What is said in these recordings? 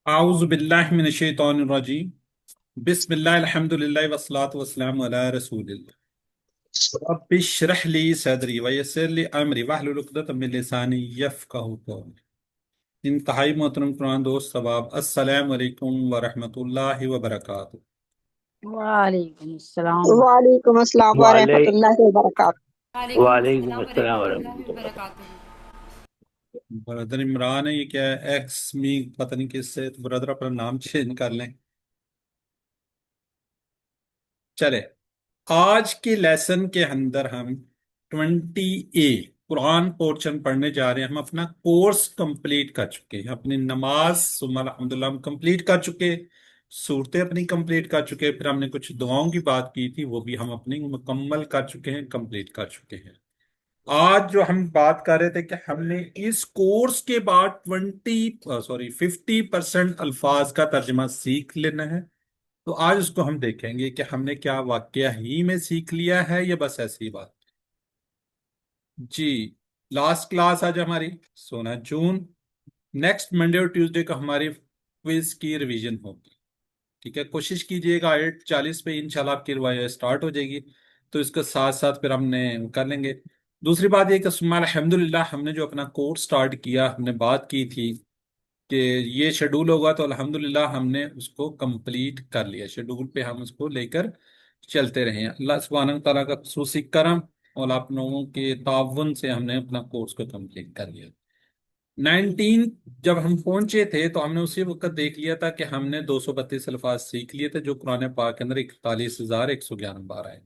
आउज़ु बिल्लाहि मिनश शैतानिर रजीम। बिस्मिल्लाह अल्हम्दुलिल्लाह वस्सलातु वस्सलामु अला रसूलिल्लाह। रब्बि इश्रह ली सदरी व यस्सिर ली अमरी वहलुल उक़दतम मिन लिसानी यफ़क़हू क़ौली। इंतहाई मोहतरम कुरान दोस्त सवाब, अस्सलामु अलैकुम व रहमतुल्लाहि व बरकातुहू। वालेकुम अस्सलाम। वालेकुम अस्सलाम व वाले रहमतुल्लाहि व बरकातहू। वालेकुम अस्सलाम वरहमतुल्लाह। ब्रदर इमरान है, ये क्या है? एक्स मी पता नहीं किससे, तो ब्रदर अपना नाम चेंज कर लें। चले, आज के लेसन के अंदर हम 20A कुरान पोर्शन पढ़ने जा रहे हैं। हम अपना कोर्स कंप्लीट कर चुके हैं, अपनी नमाज सुम्मा अल्हम्दुलिल्लाह हम कंप्लीट कर चुके, सूरतें अपनी कंप्लीट कर चुके, फिर हमने कुछ दुआओं की बात की थी, वो भी हम अपनी मुकम्मल कर चुके हैं, कंप्लीट कर चुके हैं। आज जो हम बात कर रहे थे कि हमने इस कोर्स के बाद 50% अल्फाज का तर्जमा सीख लेना है। तो आज उसको हम देखेंगे कि हमने क्या वाकया ही में सीख लिया है या बस ऐसी बात। जी, लास्ट क्लास आज हमारी 16 जून। नेक्स्ट मंडे और ट्यूसडे को हमारी क्विज की रिवीजन होगी। ठीक है, कोशिश कीजिएगा 8:40 पे इंशाल्लाह आपकी रिवाइज स्टार्ट हो जाएगी, तो इसके साथ साथ फिर हमने कर लेंगे। दूसरी बात ये कि सुम्मा अल्हम्दुलिल्लाह हमने जो अपना कोर्स स्टार्ट किया, हमने बात की थी कि ये शेड्यूल होगा, तो अल्हम्दुलिल्लाह हमने उसको कंप्लीट कर लिया। शेड्यूल पे हम उसको लेकर चलते रहे हैं। अल्लाह सुब्हानहू तआला का खुसूसी करम और आप लोगों के ताउन से हमने अपना कोर्स को कंप्लीट कर लिया। 19 जब हम पहुंचे थे तो हमने उसी वक्त देख लिया था कि हमने 232 अल्फाज सीख लिए थे, जो कुरान पाक के अंदर 41,111 बार आए।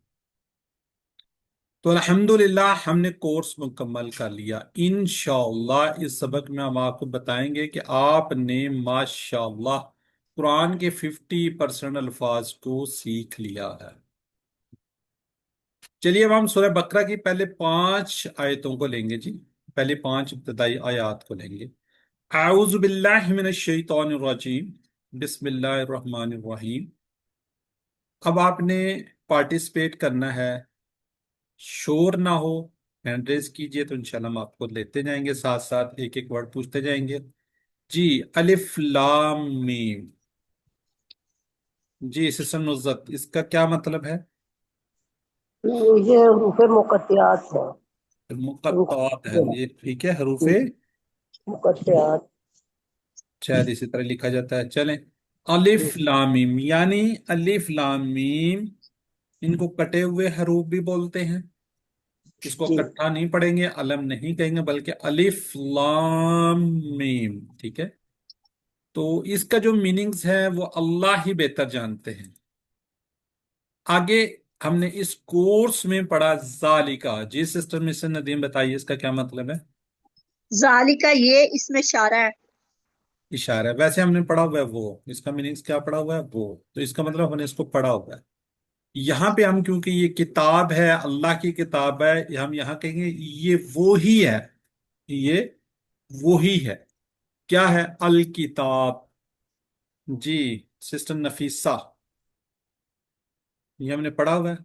तो अल्हम्दुलिल्लाह हमने कोर्स मुकम्मल कर लिया। इंशाअल्लाह इस सबक में हम आपको बताएंगे कि आपने माशाअल्लाह कुरान के 50% अल्फाज को सीख लिया है। चलिए, अब हम सूरह बकरा की पहले 5 आयतों को लेंगे जी। पहले 5 इब्तदाई आयात को लेंगे। आऊज़ु बिल्लाहि मिनश शैतानिर रजीम, बिस्मिल्लाहिर रहमानिर रहीम। अब आपने पार्टिसिपेट करना है, शोर ना हो, हैंड रेज कीजिए, तो इंशाल्लाह हम आपको लेते जाएंगे, साथ साथ एक एक वर्ड पूछते जाएंगे। जी, अलिफ लाम मीम। जी सिस्टर नुज़रत, इसका क्या मतलब है? ये हरूफ मुकत्तियात है। मुक़त्तात है ये, ठीक है, हरूफे मुकत्तियात। शायद इसी तरह लिखा जाता है। चलें, अलिफ लाम मीम यानी अलिफ लाम मीम, इनको कटे हुए हरूफ भी बोलते हैं। इसको जी इकट्ठा नहीं पढ़ेंगे, अलम नहीं कहेंगे, बल्कि अलिफ लाम मीम। ठीक है, तो इसका जो मीनिंग्स है वो अल्लाह ही बेहतर जानते हैं। आगे हमने इस कोर्स में पढ़ा जालिका। जी सिस्टर मिस्टर नदीम, बताइए इसका क्या मतलब है? जालिका ये इसमें इशारा है। इशारा है। वैसे हमने पढ़ा हुआ है वो, इसका मीनिंग्स क्या पढ़ा हुआ है वो, तो इसका मतलब हमने इसको पढ़ा हुआ है। यहाँ पे हम, क्योंकि ये किताब है, अल्लाह की किताब है, हम यहाँ कहेंगे ये वो ही है, ये वो ही है। क्या है? अल किताब। जी सिस्टर नफीसा, ये हमने पढ़ा हुआ है।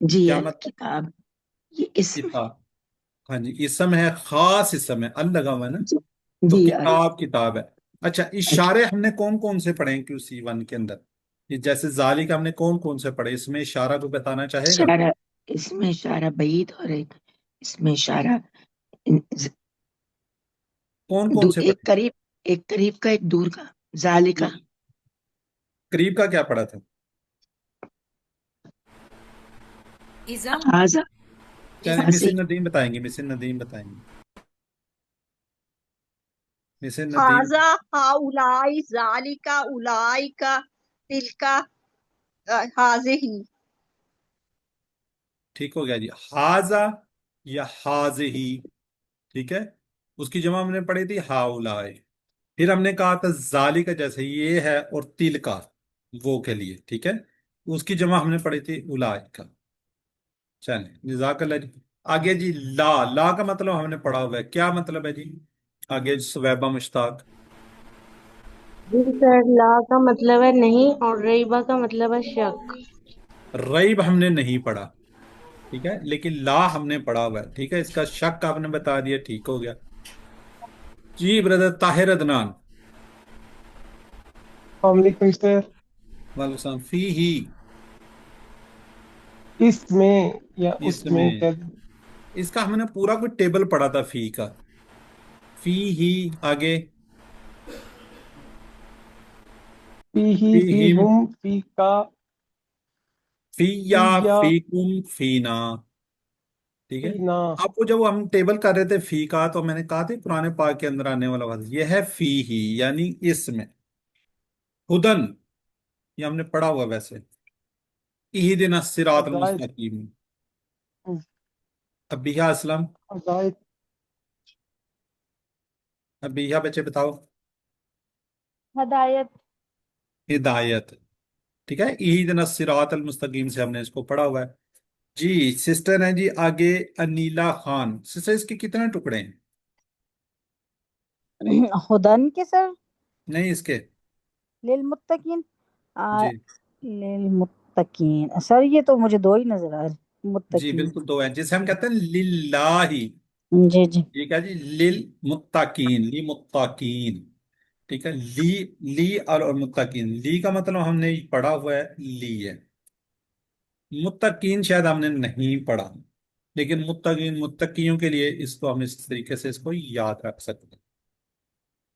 जी क्या अल मतलब? किताब, ये इसमें। किताब, हाँ जी, इसम है, खास इसम है, अल लगा हुआ है ना, तो जी अल। किताब किताब है। अच्छा, अच्छा, इशारे हमने कौन कौन से पढ़े हैं QC1 के अंदर? ये जैसे जाली का हमने कौन कौन से पढ़े, इसमें इशारा को बताना चाहेगा? इशारा, इसमें इशारा बईद और एक इसमें इशारा ज- कौन कौन से पढ़े? एक करीब का, एक दूर का। जालिका। करीब का क्या पढ़ा था? इज़म हाजा। चलिए, हाजी। मिसिर नदीम बताएंगे, मिसिर नदीम बताएंगे, मिसिर नदीम। हाजा हाउलाई जालिका उलाइका तिलका हाजे ही। ठीक हो गया जी, हाजा या हाजे ही। ठीक है, उसकी जमा हमने पढ़ी थी हाउलाए। फिर हमने कहा था जाली का, जैसे ये है, और तिल का, वो के लिए, ठीक है, उसकी जमा हमने पढ़ी थी उलाए का। चलें, जजाकल्लाह जी। आगे जी, ला, ला का मतलब हमने पढ़ा हुआ है, क्या मतलब है जी? आगे सुवैबा मुश्ताक। जी सर, ला का मतलब है नहीं और रईबा का मतलब है शक। रईब हमने नहीं पढ़ा, ठीक है, लेकिन ला हमने पढ़ा हुआ है, ठीक है, इसका शक आपने बता दिया, ठीक हो गया जी। ब्रदर ताहिर अदनान, السلام علیکم سر. वालेकुम सलाम. फी ही, اس میں یا اس میں इसमें. کیا؟ इसका हमने पूरा कोई टेबल पढ़ा था फी का. फी ही, आगे. فی ہی फी فی हिम, ہم فی کا फी فی या, یا फी कुम, فीना. ठीक है. فی نا. आपको जब हम टेबल कर रहे थे फी का, तो मैंने कहा था पुराने पाक के अंदर आने वाला वाला ये है फी ही, यानी इसमें. हुदन, ये हमने पढ़ा हुआ वैसे. इहदिना सिरातल ہدایت मुस्तकीम. अबिया असलम. ہدایت अबिया बच्चे बताओ. ہدایت. हिदायत. ठीक है. इहदिना सिरातल मुस्तकीम से हमने इसको पढ़ा हुआ है. जी. सिस्टर हैं जी आगे, अनीला खान. सिस्टर, इसके कितने टुकड़े हैं? हदन के सर, नहीं, इसके. लिलमुत्तकीन. आ, जी. लिलमुत्तकीन सर, ये तो मुझे दो ही नजर आ रहे जी मुत्तकीन. बिल्कुल, दो हैं जिसे हम कहते हैं लिल्लाही. जी जी. ठीक है जी. लिल मुत्ताकीन, ली मुत्ताकीन. ठीक है. ली, ली और मुत्ताकीन. ली का मतलब हमने पढ़ा हुआ है, ली है. मुत्तकीन शायद हमने नहीं पढ़ा, लेकिन मुत्तकीन, मुत्तकियों के लिए इसको हम इस तरीके से इसको याद रख सकते हैं.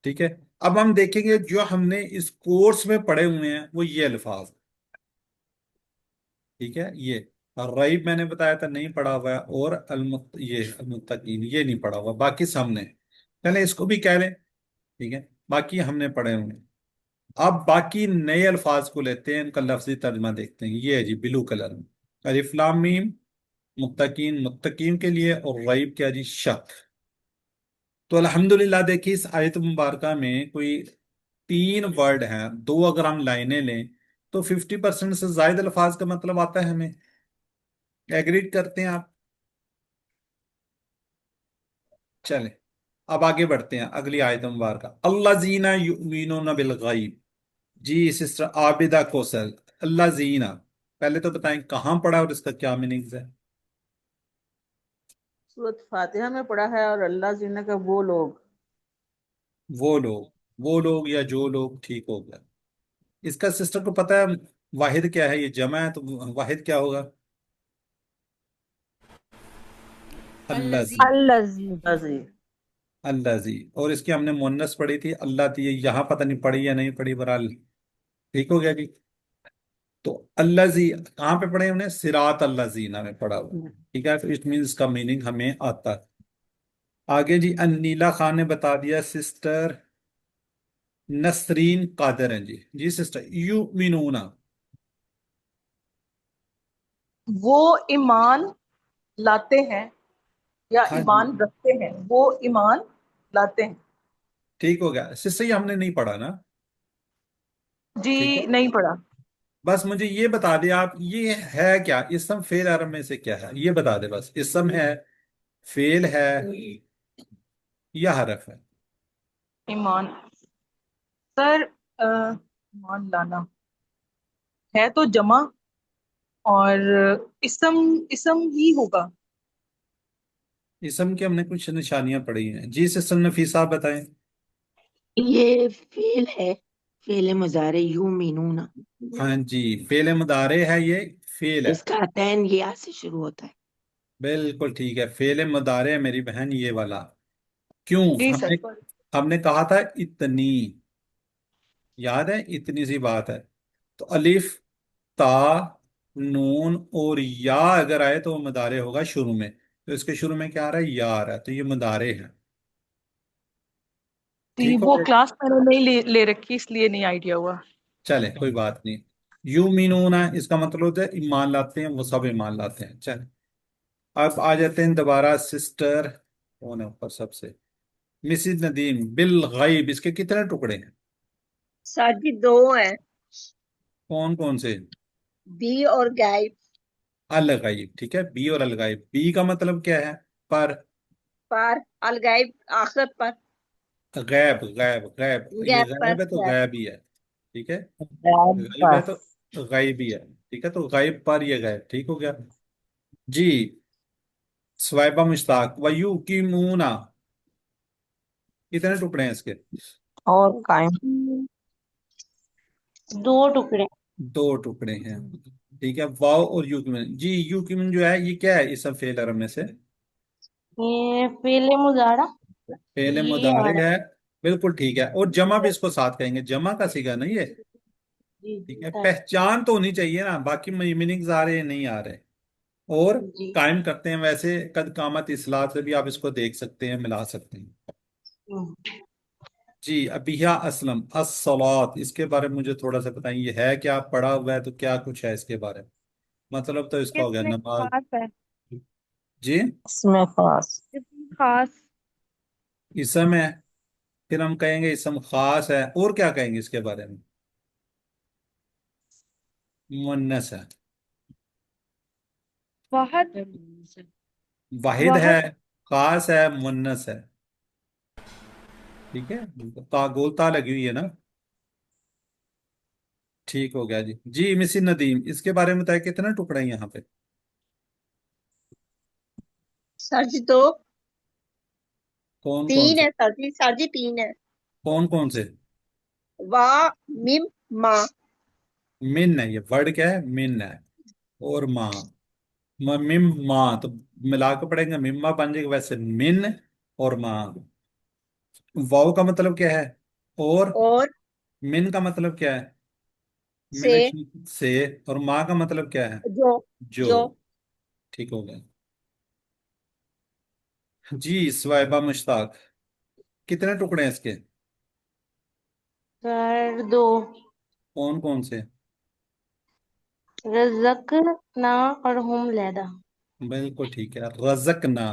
ठीक है. अब हम देखेंगे जो हमने इस कोर्स में पढ़े हुए हैं वो ये अल्फाज. ठीक है. ये रईब मैंने बताया था नहीं पढ़ा हुआ है, और ये अलमुत्तकीन ये नहीं पढ़ा हुआ, बाकी सामने. चले इसको भी कह लें. ठीक है. बाकी हमने पढ़े हुए हैं. अब बाकी नए अल्फाज को लेते हैं, इनका लफ्जी तर्जमा देखते हैं. ये है जी ब्लू कलर में, अलिफ लाम मीम. मुत्तकीन, मुत्तकीन के लिए, और रईब क्या जी, शक. तो अल्हम्दुलिल्लाह देखिए इस आयत मुबारक में कोई 3 वर्ड हैं, दो अगर हम लाइनें लें तो 50% से ज्यादा अल्फाज का मतलब आता है हमें. एग्रीड करते हैं आप? चले अब आगे बढ़ते हैं अगली आयत मुबारक. अल्लाजीना युमिनूना बिल गैब. जी सिस्टर आबिदा कौसल. अल्लाजीना, पहले तो बताएं कहाँ पढ़ा और इसका क्या मीनिंग है? सूरत फातिहा में पढ़ा है, और अल्लाह जीना का वो लोग. वो लोग, वो लोग या जो लोग, ठीक हो गया. इसका सिस्टर को पता है वाहिद क्या है? ये जमा है तो वाहिद क्या होगा? अल्लाजी. الذي الذی. अजी. अल्लाजी. और इसकी हमने मुन्नस पढ़ी थी अल्लाह थी, यहाँ पता नहीं पढ़ी या नहीं पढ़ी, बहरहाल ठीक हो गया जी. तो अल्लाजी कहाँ पे पढ़े हमने? सिरात अल्लाजीना में पढ़ा हुआ. ठीक है. तो इट मीन इसका मीनिंग हमें आता है. आगे जी अनीला खान ने बता दिया. सिस्टर नसरीन कादर हैं जी. जी सिस्टर यू मीनूना. वो ईमान लाते हैं या हाँ जी. ईमान रखते हैं, वो ईमान लाते हैं. ठीक हो गया सिस्टर, ये हमने नहीं पढ़ा ना. ठीक है. जी नहीं पढ़ा. बस मुझे ये बता दे आप, ये है क्या? इसम फेल अरब में से क्या है ये बता दे बस. इसम है, फेल है, या हरफ है? ईमान सर, ईमान लाना है तो जमा, और इसम इसम ही होगा. इसम की हमने कुछ निशानियां पढ़ी हैं. जी सिस्टर नफीसा आप बताएं. ये फेल है, फेल मुजारे युमिनूना. हाँ जी, फेल मुदारे है ये. फेल है. इसका तैन या से शुरू होता है. बिल्कुल ठीक है. फेल मुदारे है मेरी बहन ये वाला. क्यों? जी हमने सर. हमने कहा था इतनी, याद है? इतनी सी बात है. तो अलिफ, ता, नून और या अगर आए तो वो मुदारे होगा शुरू में. तो इसके शुरू में क्या आ रहा है? या आ रहा है, तो ये मुदारे है. जी ठीक हो वो गया. क्लास मैंने नहीं ले रखी, इसलिए नहीं आइडिया हुआ. चले कोई बात नहीं. यू मीनूना इसका मतलब होता है ईमान लाते हैं, वो सब ईमान लाते हैं. चले अब आ जाते हैं दोबारा. सिस्टर कौन है ऊपर सबसे? मिसिज नदीम. बिल गैब, इसके कितने टुकड़े हैं? सर जी दो हैं, कौन कौन से? बी और गायब. अल गैब. ठीक है. बी और अल गैब. बी का मतलब क्या है? पर. पर अल गायब आखिरत पर. गैब, गैब, गैब. ये गैब पर गैब है तो गैब. गैब ही है. ठीक है. غیب गैब है پر. तो गैब ही है. ठीक है. तो गैब पर ये गैब. ठीक हो गया जी. स्वाइबा मुश्ताक. वयू की मूना, कितने टुकड़े हैं इसके? اور قائم. دو ٹکڑے. دو ٹکڑے ہیں. ٹھیک ہے. واو اور یو کی من. جی یو کی من جو ہے یہ کیا ہے اسم فعل عرب میں سے؟ یہ فعل مضارع. فعل یہ مضارع اور ہے. بالکل ٹھیک ہے. اور جمع بھی اس کو ساتھ کہیں گے. جمع کا صیغہ نہیں ہے. جی ٹھیک ہے. پہچان تو ہونی چاہیے نا. باقی میننگز آ رہے ہیں نہیں آ رہے. اور جی. قائم کرتے ہیں. ویسے قد قامت اصلاح سے بھی آپ اس کو دیکھ سکتے ہیں ملا سکتے ہیں. ہم. جی ابیہ اسلم الصلاۃ اس کے بارے میں مجھے تھوڑا سا بتائیں. یہ ہے کیا؟ پڑھا ہوا ہے تو کیا کچھ ہے اس کے بارے میں؟ مطلب تو اس کا ہو گیا اس میں نماز. خاص ہے. جی اس میں خاص. اس میں خاص. اسم ہے. پھر ہم کہیں گے اسم خاص ہے. اور کیا کہیں گے اس کے بارے میں؟ مونس ہے. واحد. واحد ہے. واحد. خاص ہے. مونس ہے. ٹھیک ہے. گولتا لگی ہوئی ہے نا. ٹھیک ہو گیا. جی جی مسی ندیم اس کے بارے میں بتائیں. کتنے ٹکڑے ہیں یہاں پہ؟ سر جی دو. کون کون تین سے؟ ہے سر جی. سر جی تین ہے. کون کون سے؟ وا میم ما. من ہے. یہ ورڈ کیا ہے؟ من ہے. اور ماں. مم ماں تو ملا کے پڑھیں گے. مما بن جائے گا. ویسے من اور ماں. واؤ کا مطلب کیا ہے؟ اور اور من کا مطلب کیا ہے؟ سے. من سے. اور ماں کا مطلب کیا ہے؟ جو. جو. جو. ٹھیک ہو گیا. جی سوائبہ مشتاق کتنے ٹکڑے ہیں اس کے؟ سر دو. کون کون سے؟ رزق نا اور ہم لیدا. بالکل ٹھیک ہے. رزقنا.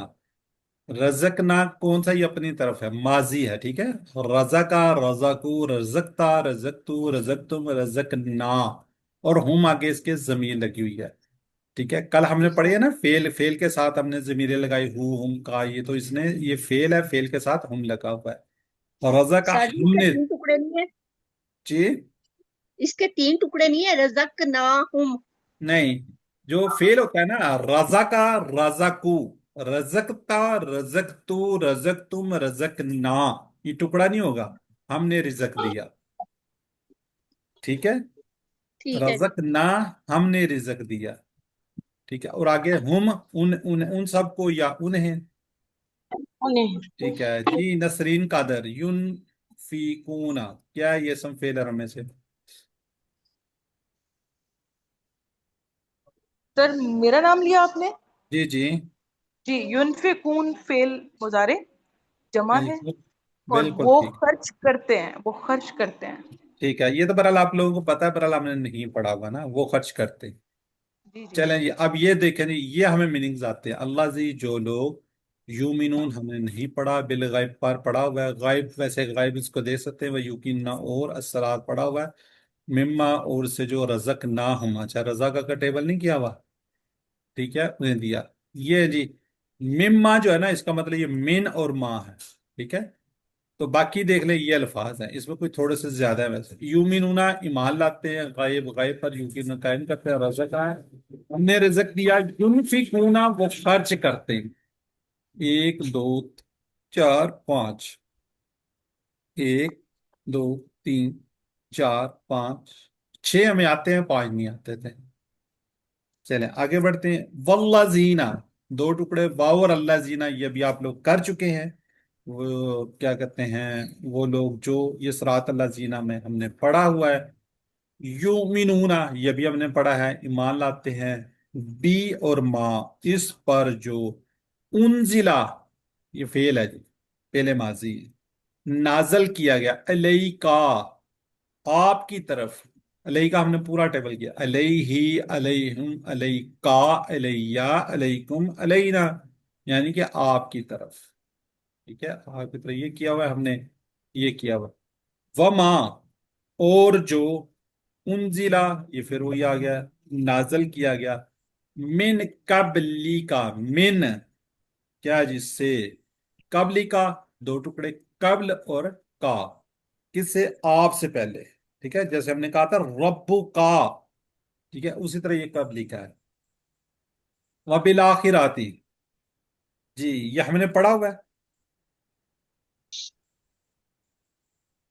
رزقنا کون سا؟ یہ اپنی طرف ہے. ماضی ہے. ٹھیک ہے. رزقا رزقو رزقتا رزقتو رزقتم رزقنا. اور ہم آگے اس کے ضمیر لگی ہوئی ہے. ٹھیک ہے. کل ہم نے جی پڑھی سر. ہے نا فیل. فیل کے ساتھ ہم نے ضمیریں لگائی. ہم کا. یہ تو اس نے یہ فیل ہے. فیل کے ساتھ ہم لگا ہوا ہے. اور رضا کا سر جی اس ہم کے نے. تین ٹکڑے نہیں ہے. جی اس کے تین ٹکڑے نہیں ہے. رزق نا ہم. نہیں. جو فیل ہوتا ہے نا رضا کا رزقو رزقتا رزقتو رزقتم رزقنا یہ ٹکڑا نہیں ہوگا. ہم نے رزق دیا. ٹھیک ہے. ٹھیک ہے جی. رزقنا ہم نے رزق دیا. ٹھیک ہے. اور آگے ہم ان سب کو یا انہیں. انہیں. ٹھیک ہے. جی نسرین قادر فیکونا کیا یہ اسم فعل ہے ہمیں سے؟ سر میرا نام لیا آپ نے؟ جی جی جی ينفقون فعل مضارع جمع ہے. بالکل. اور بالکل وہ ٹھیک. خرچ کرتے ہیں. وہ خرچ کرتے ہیں. ٹھیک ہے. یہ تو برحال آپ لوگوں کو پتا ہے. برحال ہم نے نہیں پڑھا ہوگا نا. وہ خرچ کرتے. جی جی. چلیں جی اب یہ دیکھیں جی یہ ہمیں میننگز آتے ہیں. اللہ جی جو لوگ یومنون ہم نے نہیں پڑھا. بالغیب پر پڑھا ہوا ہے. غائب ویسے غائب اس کو دے سکتے ہیں. وہ یقین نہ اور الصلاۃ پڑھا ہوا ہے. مما اور سے جو رزق نہ ہم. اچھا رزا کا ٹیبل نہیں کیا ہوا. ٹھیک ہے. انہیں دیا. یہ جی مما جو ہے نا اس کا مطلب یہ من اور ماں ہے. ٹھیک ہے. تو باقی دیکھ لیں یہ الفاظ ہیں. اس میں کوئی تھوڑے سے زیادہ ہے. ویسے یومنونا ایمان لاتے ہیں. غائب غائب پر یقین قائم کرتے ہیں. رزق ہے ہم نے رزق دیا. ینفقونا وہ خرچ کرتے ہیں. ایک دو چار پانچ. ایک دو تین چار پانچ چھ ہمیں آتے ہیں. پانچ نہیں آتے تھے. چلیں آگے بڑھتے ہیں. واللہ زینا دو ٹکڑے. واو اور اللہ زینا یہ بھی آپ لوگ کر چکے ہیں. وہ کیا کہتے ہیں وہ لوگ جو یہ صراط اللہ زینا میں ہم نے پڑھا ہوا ہے. یومنونا یہ بھی ہم نے پڑھا ہے. ایمان لاتے ہیں. بی اور ما اس پر جو انزلہ یہ فعل ہے جی پہلے ماضی ہے. نازل کیا گیا. علیکا آپ کی طرف. علیہ کا ہم نے پورا ٹیبل کیا. علیہ علیہم علیکا علیہ علیکم علینا یعنی کہ آپ کی طرف. ٹھیک ہے. آپ کی طرف یہ کیا ہوا ہے ہم نے. یہ کیا ہوا. وما اور جو انزلہ یہ پھر وہی آ گیا نازل کیا گیا. من قبلی کا. من کیا جس سے. قبلی کا دو ٹکڑے. قبل اور کا کس سے؟ آپ سے پہلے. ٹھیک ہے. جیسے ہم نے کہا تھا ربو کا. ٹھیک ہے. اسی طرح یہ قبلی کا ہے. وبالآخراتی جی یہ ہم نے پڑھا ہوا ہے.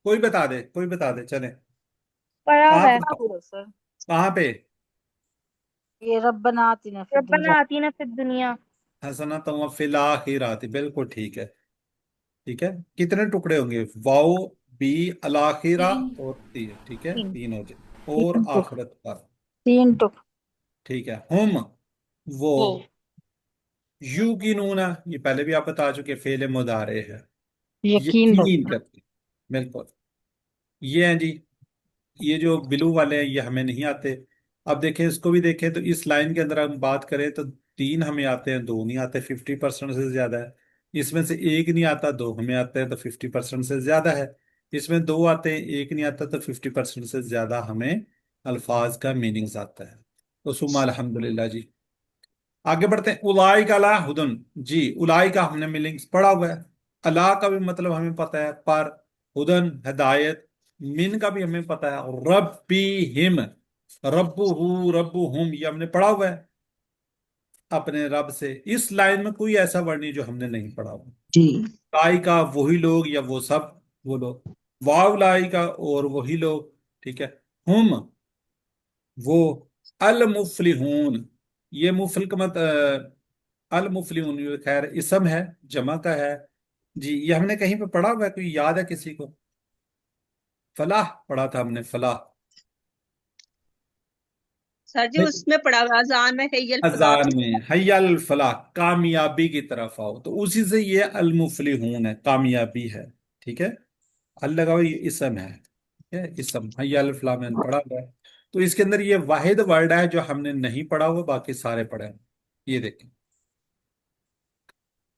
کوئی بتا دے کوئی بتا دے. چلیں पढ़ा कहाँ है। पे कहाँ पे? ये रब्बना आतिना फिद रब्बना दुनिया। आतीना फिद दुनिया। हसनत व फिल आखिरात, बिल्कुल ठीक है। ठीक है, कितने टुकड़े होंगे? वाओ, बी, अलाखिरा तीन। और ती, ठीक है, तीन। तीन हो गए। और तीन टुक आखिरत पर। तीन टुक ठीक है, हम, वो, यू की नून है, ये पहले भी आप बता चुके, फेल मुदारे है, यकीन यकीन रखना। करते, बिल्कुल। ये हैं जी, ये जो ब्लू वाले हैं ये हमें नहीं आते। अब देखें, इसको भी देखें तो इस लाइन के अंदर हम बात करें तो तीन हमें आते हैं, दो नहीं आते, 50% से ज्यादा है। इसमें से एक नहीं आता, दो हमें आते हैं तो 50% से ज्यादा है। इसमें दो आते हैं, एक नहीं आता, तो 50% से ज्यादा हमें अल्फाज का मीनिंग्स आता है। तो सुम्मा अल्हम्दुलिल्लाह जी। आगे बढ़ते हैं। उलाई का अला हुदन, जी उलाई का हमने मीनिंग्स पढ़ा हुआ है। अला का भी मतलब हमें पता है, पर हुदन हिदायत, मिन का भी हमें पता है, रब्बी हिम, रब्बुहु रब्बुहुम ये हमने पढ़ा हुआ है अपने रब से। इस लाइन में कोई ऐसा वर्ड नहीं जो हमने नहीं पढ़ा हुआ। जी। लाई का वही लोग या वो सब, वो लोग। वाव लाई का और वही लोग, ठीक है। हुम, वो। अल मुफलिहून, ये मुफल का मत अल मुफलिहून ये खैर इसम है, जमा का है। जी, ये हमने कहीं पे पढ़ा हुआ है, कोई याद है किसी को? फलाह पढ़ा था हमने, फलाह। सर जी उसमें पढ़ा हुआ अजान में हैयल फलाह। अजान में हय्यल फलाह, कामयाबी की तरफ आओ, तो उसी से ये अल मुफलिहून है, कामयाबी है। ठीक है, अल लगा हुआ, ये इसम है, ठीक है, इसम हय्यल फलाह मैंने पढ़ा हुआ है। तो इसके अंदर ये वाहिद वर्ड है जो हमने नहीं पढ़ा हुआ, बाकी सारे पढ़े हैं। ये देखें,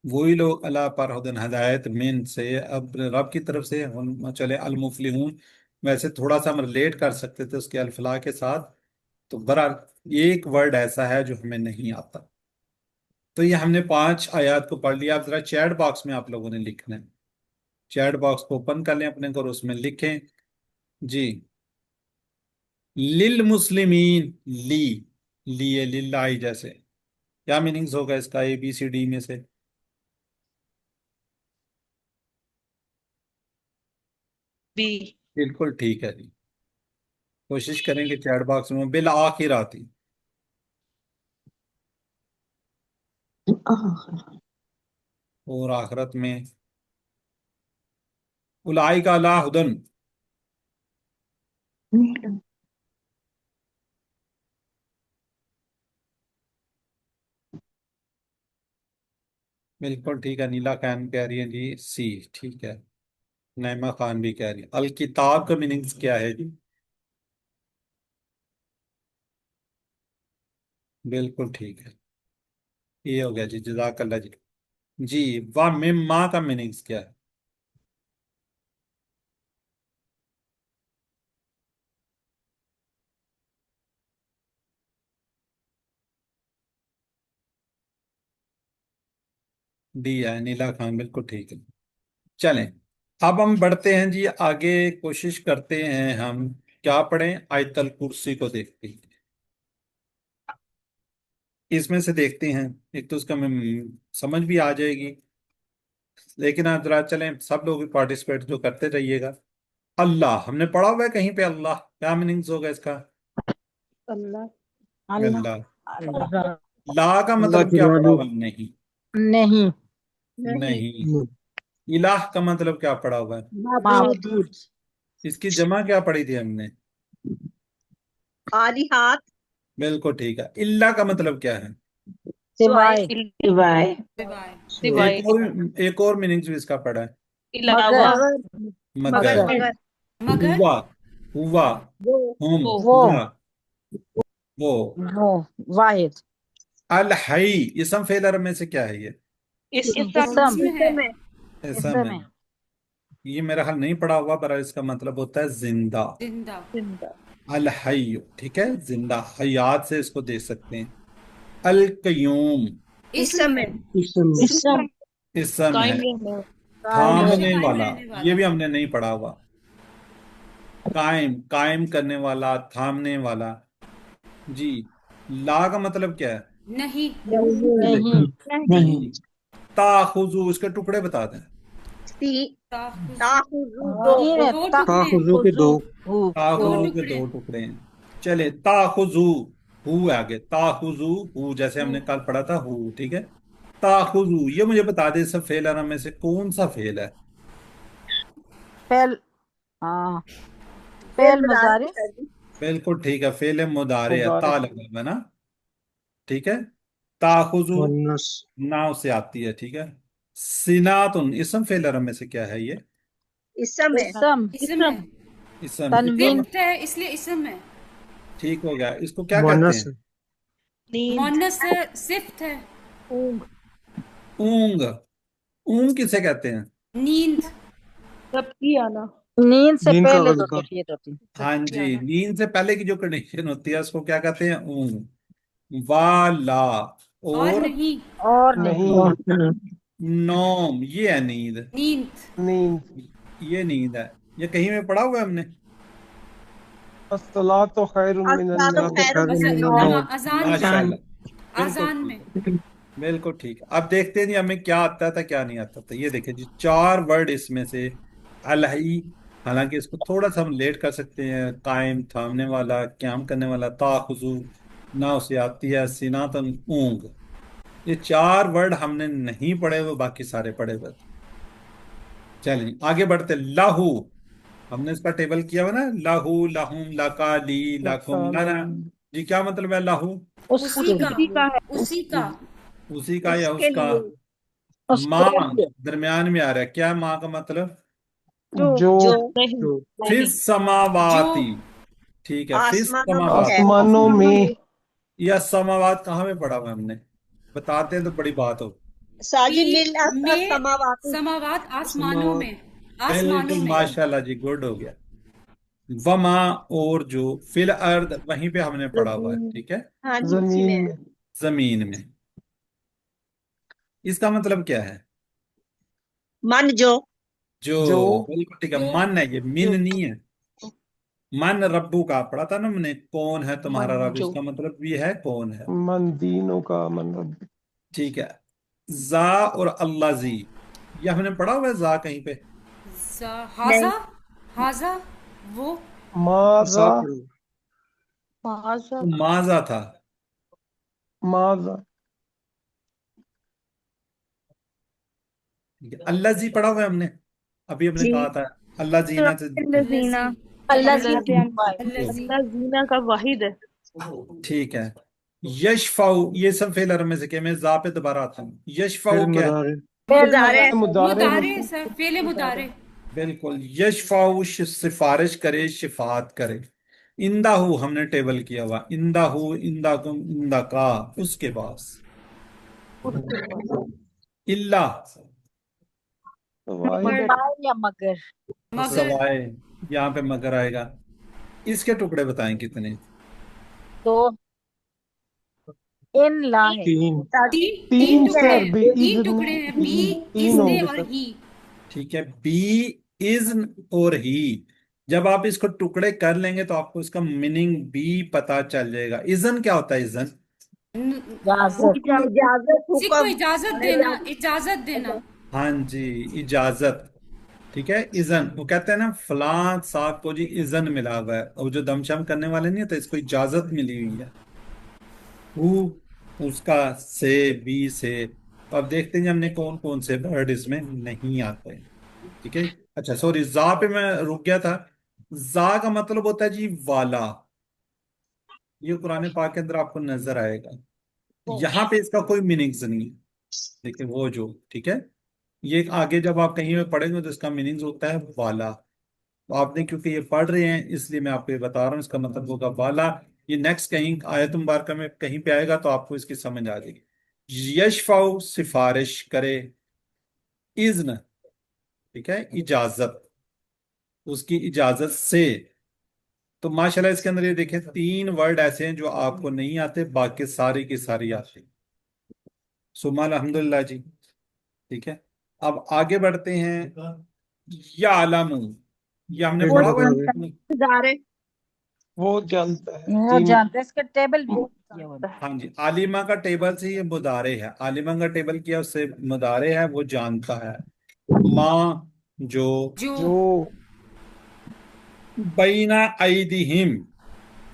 वही लोग अल्लाह पर हुदन हदायत मिन से, अब रब की तरफ से हम चले अल मुफलिहून। वैसे थोड़ा सा हम रिलेट कर सकते थे उसके अल फलाह के साथ। तो बहरहाल एक वर्ड ऐसा है जो हमें नहीं आता। तो ये हमने 5 आयत को पढ़ लिया। अब जरा चैट बॉक्स में आप लोगों ने लिखना है। चैट बॉक्स को ओपन कर लें अपने को और उसमें लिखें जी। लिल मुस्लिमीन, ली, लिए, लिल्लाही जैसे, क्या मीनिंग्स होगा इसका ए बी सी डी में से? बी। बिल्कुल ठीक है जी। कोशिश करेंगे चैट बॉक्स में बिल आखिर आती और आखिरत में उलाई का अला हुदन। बिल्कुल ठीक है, नीला खान कह रही है जी सी, ठीक है। नैमा खान भी कह रही है। अल किताब का मीनिंग्स क्या है जी? बिल्कुल ठीक है, ये हो गया जी, जजाकल्ला जी। जी, वाह मिम्मा का मीनिंग्स क्या है? डी है, नीला खान बिल्कुल ठीक है। चलें, अब हम बढ़ते हैं जी आगे, कोशिश करते हैं हम क्या पढ़ें, आयतल कुर्सी को देखते हैं। इसमें से देखते हैं, एक तो उसका समझ भी आ जाएगी, लेकिन आप जरा चलें सब लोग पार्टिसिपेट जो करते रहिएगा। अल्लाह हमने पढ़ा हुआ है कहीं पे, अल्लाह क्या मीनिंग्स होगा इसका? अल्लाह। अल्लाह। अल्लाह। अल्लाह। ला का मतलब क्या पढ़ा हुआ है? नहीं। नहीं। नहीं। नहीं। इलाह का मतलब क्या पढ़ा हुआ है? माबूद। इसकी जमा क्या पढ़ी थी हमने? आलिहात। बिल्कुल ठीक है। इल्ला का मतलब क्या है? सिवाय। सिवाय। सिवाय। एक और मीनिंग्स भी इसका पढ़ा है, मगर। मगर। मगर। मगर। हुआ, हुआ, वो। हुम, वो। हुआ, वो। वो। वाहिद। अल हई, इसम फेल अरब में से क्या है ये? इसम। इसम है। में। इसम इसम है। है। ये मेरा हाल नहीं पढ़ा हुआ, पर इसका मतलब होता है जिंदा। जिंदा। जिंदा। अल हई, ठीक है, जिंदा, हयात से इसको देख सकते हैं। अल कयूम, इसम इसम है। में। इसम। इसम है। कायम रहने थामने कायम वाला, रहने वाला। ये भी हमने नहीं पढ़ा हुआ। कायम, कायम करने वाला, थामने वाला। जी, ला का मतलब क्या है? नहीं। नहीं। नहीं। नहीं। ताखुजू, इसके टुकड़े बता दें। सी। ताखुजू तीन है दो ता टुकड़े हैं। दो ताखुजू के टुकड़े। दो टुकड़े हैं। चले ताखुजू, हु है आगे, ताखुजू हु, जैसे हमने कल पढ़ा था हु, ठीक है। ताखुजू, ये मुझे बता दे सब फेल आराम में से कौन सा फेल है? फेल। हाँ फिर फेल बता मुजारे। दीजिए। बिल्कुल ठीक है, फेल है, मुदारे है, मुदारे ता लगा हुआ है ना, ठीक है। ताखुजू नाव से आती है, ठीक है। सिनातुन इसम फेल आराम में से क्या है ये? इसम है। इसम इसम है। इसम, तनवीन। सिफ्त है इसलिए इसम है। ठीक हो गया। इसको क्या कहते हैं? मोनस है, सिफ्त है। ऊंग, ऊंग किसे कहते हैं? नींद। नींद से पहले जो कैफियत होती है। हाँ जी, नींद से पहले की जो कंडीशन होती है उसको क्या कहते हैं? ऊंग। वाला, और और नहीं। और नहीं। नहीं, नौम, ये है नींद, नींद। नींद। ये नींद है। ये कहीं में पढ़ा हुआ है हमने? अस्सलातु खैरुम मिनन अस्सलातु नौम। खैरुम मिनन नौम। अजान में। माशाल्लाह, बिल्कुल अजान ठीक, में। बिल्कुल ठीक। अब देखते हैं जी हमें क्या आता था क्या नहीं आता था। ये देखिए जी, चार वर्ड इसमें से अलही, हालांकि इसको थोड़ा सा हम लेट कर सकते हैं, कायम थामने वाला, क्याम करने वाला, ताखुजू ना उसे आती है, सिनातन ऊंग, ये चार वर्ड हमने नहीं पढ़े हुए, बाकी सारे पढ़े हुए थे। चलिए आगे बढ़ते। लाहू, हमने इसका टेबल किया हुआ ना, लाहू, लाहुम, लाका, ली, लाकुम, लाना। जी क्या मतलब है लाहू? उसी का। उसी का। उसी का या उसके उसका? लिए। माँ दरमियान में आ रहा है, क्या माँ का मतलब? जो जो फिर समावाती, जो ठीक है, फिर आसमानों में है। समावात। आसमानों में। या समावात कहाँ में पढ़ा हुआ है हमने? बताते हैं तो बड़ी बात हो। साजी पी मिल में समावाती। समावात आसमानों में। आसमानों बिल्कुल में। माशाल्लाह जी, गुड हो गया। वमा, और जो, फिल अर्द वहीं पे हमने पढ़ा हुआ है, ठीक है, हाँ जी, उसी जमीन में है। में। जमीन में। इसका मतलब क्या है? मन जो। जो, जो बिल्कुल ठीक है, जो मन है, ये मिन नहीं है। मन रब्बू का पढ़ा था ना हमने, कौन है तुम्हारा रब, इसका मतलब भी है कौन है, मन दीनों का मन रब। ठीक है। जा और अल्लाह जी, ये हमने पढ़ा हुआ है जा कहीं पे? हाजा। हाजा वो। माजा, तो माजा था। माजा। ठीक है, अल्लाह जी पढ़ा हुआ है हमने, अभी हमने जी। कहा था अल्लाह जीना से। अल्लाह जी की जीना का वाहिद है। ठीक है। यशफाउ, ये सब फेल अरब में से क्या, मैं जा पे दोबारा आता हूँ। यशफाउ क्या है? मुजारे। मुदारे मुदारे सर, फेले मुदारे। बिल्कुल, यशफाउ सिफारिश करे, शिफात करे। इंदाहू हमने टेबल किया हुआ, इंदाहू, इंदाकुम, इंदाका, उसके पास। इल्ला, वाहिद। या मगर। मगर। सवाए, यहाँ पे मगर आएगा। इसके टुकड़े बताएं कितने? तो इन ला है। तीन। तीन तीन टुकड़े सर, हैं। बी तीन इज़्न, टुकड़े हैं, बी, तीन इज़ने होंगे और सर। ही। ठीक है, बी, इज़्न और ही। जब आप इसको टुकड़े कर लेंगे तो आपको इसका मीनिंग भी पता चल जाएगा। इज़न क्या होता है? इज़न, इजाजत। इजाजत, किसी को हुक्म। इजाजत देना, इजाजत देना। हाँ जी, इजाजत, ठीक है। इज़न, वो कहते हैं ना फलां साहब को जी इज़न मिला हुआ है, और जो दमशम करने वाले नहीं है तो इसको इजाजत मिली हुई है। उसका से, बी से। तो अब देखते हैं हमने कौन कौन से वर्ड इसमें नहीं आते हैं, ठीक है। अच्छा सॉरी, जा पे मैं रुक गया था। जा का मतलब होता है जी वाला, ये कुरान पाक के अंदर आपको नजर आएगा। यहाँ पे इसका कोई मीनिंग्स नहीं है, देखिए वो जो, ठीक है, ये आगे जब आप कहीं में पढ़ेंगे तो इसका मीनिंग्स होता है वाला। तो आपने क्योंकि ये पढ़ रहे हैं इसलिए मैं आपको ये बता रहा हूँ, इसका मतलब होगा वाला। ये नेक्स्ट कहीं आयत मुबारका में कहीं पे आएगा तो आपको इसकी समझ आ जाएगी। यशफाउ सिफारिश करे, इज्न, ठीक है, इजाजत, उसकी इजाजत से। तो माशाल्लाह इसके अंदर ये देखें, तीन वर्ड ऐसे हैं जो आपको नहीं आते, बाकी सारी की सारी आती। सुमा अल्हम्दुलिल्लाह जी, ठीक है। अब आगे बढ़ते हैं। या आलमू, ये हमने वो पढ़ा हुआ है। मुजारे। वो जानता है। वो तीन। जानते हैं, इसका टेबल भी किया हुआ है। हाँ जी, आलिमा का टेबल से ये मुदारे है, आलिमा का टेबल किया उससे मुदारे है, वो जानता है। माँ जो जो जो बैना ऐदिहिम,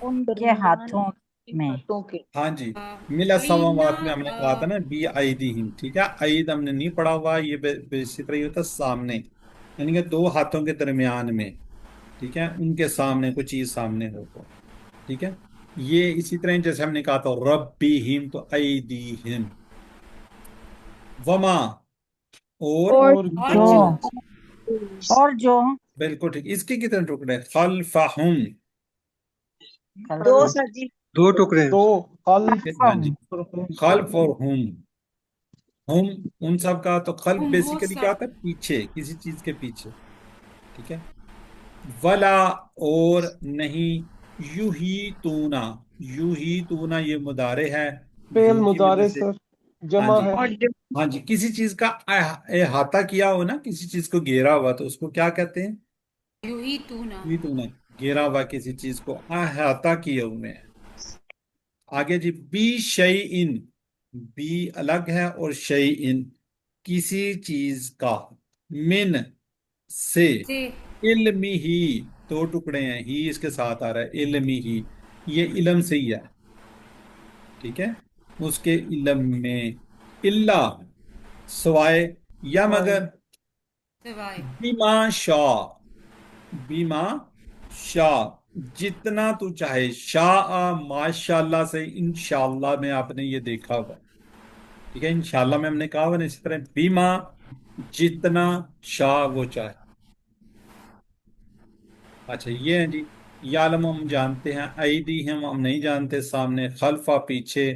उनके हाथों में। हाथों के हाँ जी, मिला बीना समावात में हमने कहा था ना बी ऐदिहिम, ठीक है। ऐद हमने नहीं पढ़ा हुआ, ये इसी तरह ही होता है सामने, यानी कि दो हाथों के दरमियान में, ठीक है, उनके सामने कोई चीज सामने हो तो, ठीक है। ये इसी तरह जैसे हमने कहा था रब्बिहिम, तो ऐदिहिम। वमा, और और और जो, जो और जो बिल्कुल ठीक। इसके कितने टुकड़े? खल्फहुम, दो खल्फ सर जी। दो टुकड़े। दो कल हाँ जी, और हम खल्फ और हुम। हुम उन सब का, तो खल्फ तुम वो बेसिकली क्या सब होता है? पीछे, किसी चीज के पीछे, ठीक है। वला, और नहीं, यूही तूना ये मुदारे है, फेल यू की वजह मुजारे से। सर, हाँ जमा जी, है। और जो हाँ जी, किसी चीज का अहाता किया हो ना, किसी चीज को घेरा हुआ, तो उसको क्या कहते हैं? यू ही तू ना। यूही तूना, घेरा हुआ किसी चीज को अहाता किए हुए हैं। आगे जी, बी शई इन, बी अलग है और शई इन किसी चीज का, मिन से, से इल्मी ही, दो टुकड़े हैं, ही इसके साथ आ रहा है, इल्मी ही, ये इलम से ही है, ठीक है, उसके इलम में, इल्ला, सवाए या वाह, मगर, सिवाय बीमा शाह, बीमा शाह, जितना तू चाहे, शाह माशाल्लाह से इंशाल्लाह में आपने ये देखा होगा, ठीक है, इंशाल्लाह में हमने कहा हुआ ना, इसी तरह बीमा, जितना शाह वो चाहे। अच्छा ये है जी, यालम हम जानते हैं, ऐदी हम नहीं जानते, सामने, खल्फा पीछे,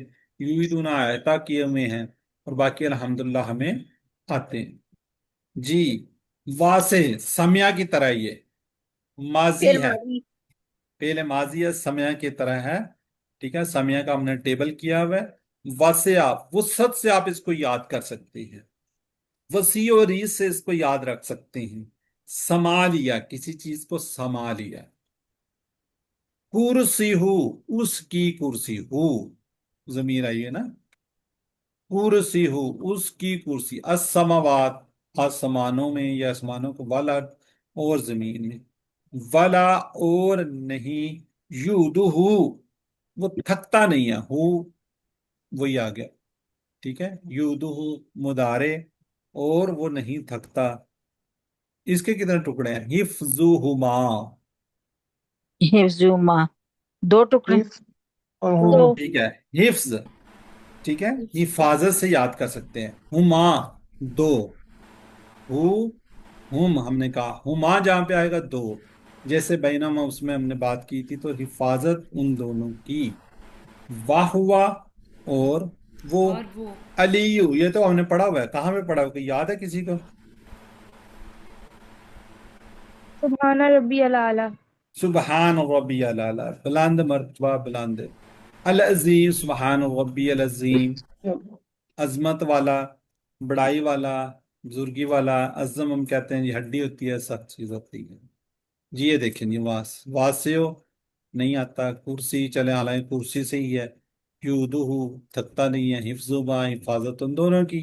यूदुना अता किए हुए हैं, और बाकी अल्हम्दुलिल्लाह हमें आते हैं जी। वासे समया की तरह, ये माजी फिर है, मारी। पहले माजी है, समय की तरह है, ठीक है, समय का हमने टेबल किया हुआ है। वसे आप वसत से आप इसको याद कर सकते हैं, वसी और रीस से इसको याद रख सकते हैं। समा लिया, किसी चीज को समा लिया। कुर्सी हु, उसकी कुर्सी, हु जमीर आई है ना, कुर्सी हु, उसकी कुर्सी, असमावात, आसमानों में या आसमानों को, वाला, और जमीन में, वाला, और नहीं, युदुहु, वो थकता नहीं है, हु वही आ गया, ठीक है, युदुहु मुदारे, और वो नहीं थकता। इसके कितने टुकड़े हैं? हिफ्जुहुमा, हिफ्जुमा, दो टुकड़े। हिफ और दो। हम। ठीक है, हिफ्ज, ठीक है, हिफाजत से याद कर सकते हैं। हुमा, दो, हु, हुम हमने कहा, हुमा जहां पे आएगा दो, जैसे बैनम उसमें हमने बात की थी, तो हिफाजत उन दोनों की। वाह हुआ, और वो, और वो अलीयू, ये तो हमने पढ़ा हुआ है, कहाँ पे पढ़ा हुआ है? याद है किसी को? सुभान रब्बी अला। सुबहान रब्बी अला, बुलंद मर्तबा बुलंद। अल अजीम, सुबहान रब्बी अल अजीम, अजमत वाला, बड़ाई वाला, बुजुर्गी वाला। अज़म हम कहते हैं, ये हड्डी होती है, सख्त चीज होती है जी। ये देखें जी, वास्यो नहीं आता, कुर्सी चले, हालांकि कुर्सी से ही है। यूदुहु, थकता नहीं है। हिफ्जुबा, हिफाजत उन दोनों की।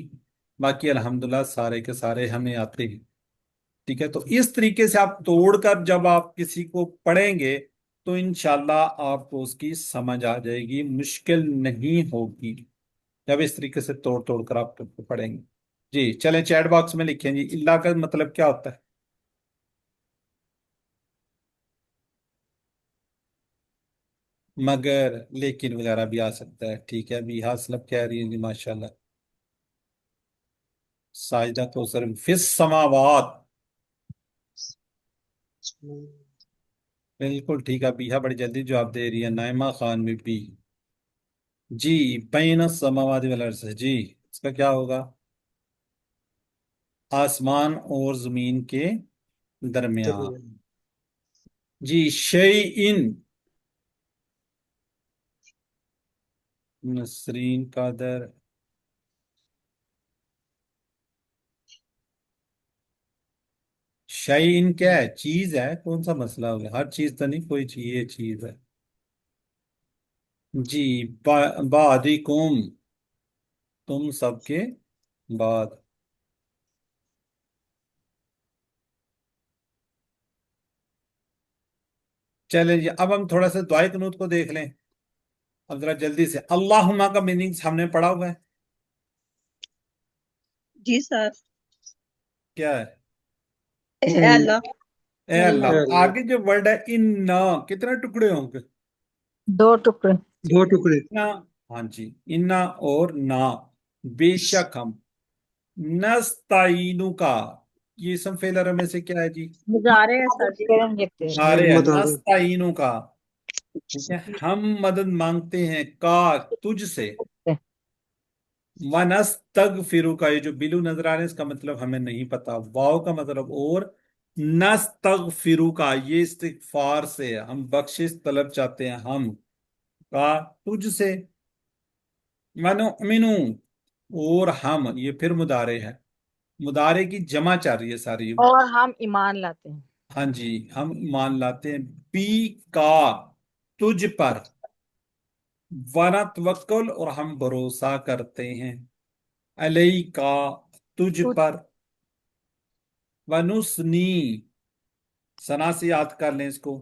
बाकी अल्हम्दुलिल्लाह सारे के सारे हमें आते हैं, ठीक है। तो इस तरीके से आप तोड़कर जब आप किसी को पढ़ेंगे, तो इंशाल्लाह आपको उसकी समझ आ जाएगी, मुश्किल नहीं होगी, जब इस तरीके से तोड़ तोड़ कर आप पढ़ेंगे जी। चलें, चैट बॉक्स में लिखें जी, इल्ला का मतलब क्या होता है? मगर, लेकिन वगैरह भी आ सकता है, ठीक है। अभी हासलब कह रही है जी, माशाल्लाह। साजदा तो सर फिस समावात, बिल्कुल ठीक है। बीहा बड़ी जल्दी जवाब दे रही है, नाइमा खान भी जी। बैन समावात वाला जी, इसका क्या होगा? आसमान और जमीन के दरमियान जी। शै इन, नसरीन कादर, शाइन क्या है? चीज है, कौन सा मसला हो गया? हर चीज तो नहीं, कोई चीज, ये चीज है जी। बादिकुम, तुम सबके बाद। चले जी, अब हम थोड़ा सा दुआए कनूत को देख लें। अब जरा जल्दी से, अल्लाहुम्मा का मीनिंग सामने पड़ा हुआ है, जी सर। क्या है? ए अल्लाह। ए अल्लाह। अल्लाह। आगे जो वर्ड है इन्ना, कितने टुकड़े होंगे? 2 टुकड़े। 2 टुकड़े। इन्ना, हाँ जी, इन्ना और ना, बेशक हम, नस्ताइनु का, ये इसम फेल अरब में से क्या है जी? मुजारे है सर जी। करेंगे थे। नारे है, मदारे। नस्ताइनु का, ठीक है। हम मदद मांगते हैं का, तुझसे। वनस्तगफिरु का, ये जो बिलू नजर आ रहे हैं इसका मतलब हमें नहीं पता, वाव का मतलब और, नस्तगफिरु का ये इस्तिगफार से है, हम बख्शिश तलब चाहते हैं, हम का तुझसे। वनुमिनु, और हम, ये फिर मुदारे है, मुदारे की जमा चल रही है सारी। और हम ईमान लाते हैं। हाँ जी, हम ईमान लाते हैं, बी का, तुझ पर, वनतवक्कल, और हम भरोसा करते हैं, अलई का, तुझ पर, वनुस्नी, सना से याद कर लें इसको,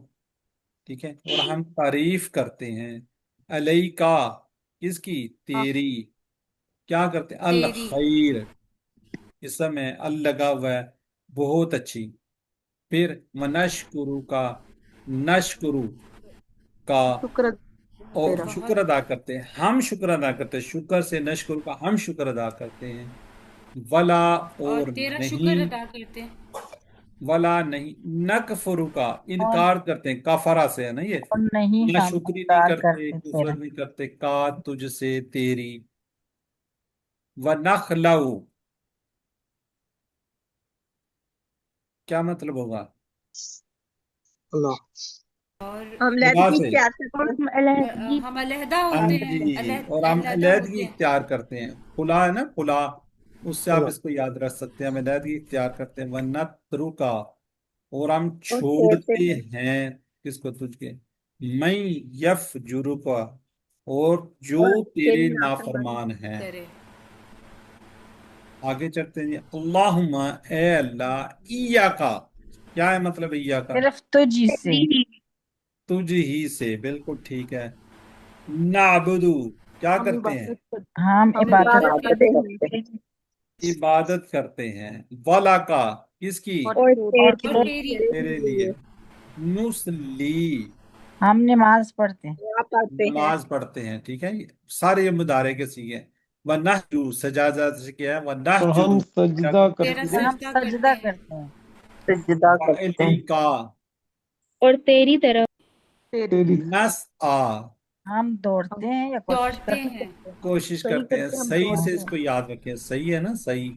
ठीक है। और हम तारीफ करते हैं, अलई का, किसकी? तेरी। क्या करते हैं? अल तेरी। खैर, इस समय अल लगा हुआ है, बहुत अच्छी। फिर वनशकुरु का, नशकुरु का, शुक्र और तेरा। शुक्र अदा करते हैं, हम शुक्र अदा करते हैं, शुक्र से नशकुरु का, हम शुक्र अदा करते हैं। वला, और और तेरा नहीं, शुक्र अदा करते हैं। वला नहीं, नकफुरु का, और इनकार करते हैं, काफरा से है ना ये, नहीं ना हम शुक्री नहीं इनकार करते, करते कुफर तेरा। नहीं करते, का तुझसे, तेरी। व नखलऊ, क्या मतलब होगा? अल्लाह। और हम खुदा लहदगी से। इख्तियार करते हैं। हम अलहदगी हम अलहदा हाँ होते हैं, जी, और हम अलहदा अलहदगी होते हैं। इख्तियार करते हैं, खुला है ना, खुला, उससे आप अल्लाह। इसको याद रख सकते हैं, हम अलहदगी इख्तियार करते हैं। व नत्रुका, और हम और छोड़ते छोड़ते हैं। हैं, किसको? तुझके। मैं यफ जुरुका, और और जो तेरी तेरे नाफरमानी नाफरमान हैं। करे। आगे चलते हैं, अल्लाहुम्मा, ए अल्लाह, इया का, क्या है मतलब इया का? सिर्फ तुझी से। तेरी तुझ ही से, बिल्कुल ठीक है। नाबुदु, क्या हम करते हैं? इबादत करते हम हम इबादत इबादत करते करते हैं। हैं। इबादत करते हैं। वला का, किसकी? और और और और तेरी तेरी। तेरे लिए। नुसली, हम नमाज पढ़ते हैं। आप आते हैं। नमाज पढ़ते हैं, ठीक है। ये सारे ये मुदारे के सीखे हैं। व नहजु, सजादा से क्या है? व और हम नहजुदु, क्या सजदा करते हैं? तेरा करते और हैं। हम सजदा करते सजदा हैं। करते हैं। सजदा व करते हैं। इलीका, और तेरी तरफ तेरी तेरी। नसआ, हम दौड़ते हम हैं या कोशिश दौड़ते करते हैं। कोशिश सही करते हैं, करते हम सही से दौड़ते हैं। इसको याद रखें, सही है ना, सही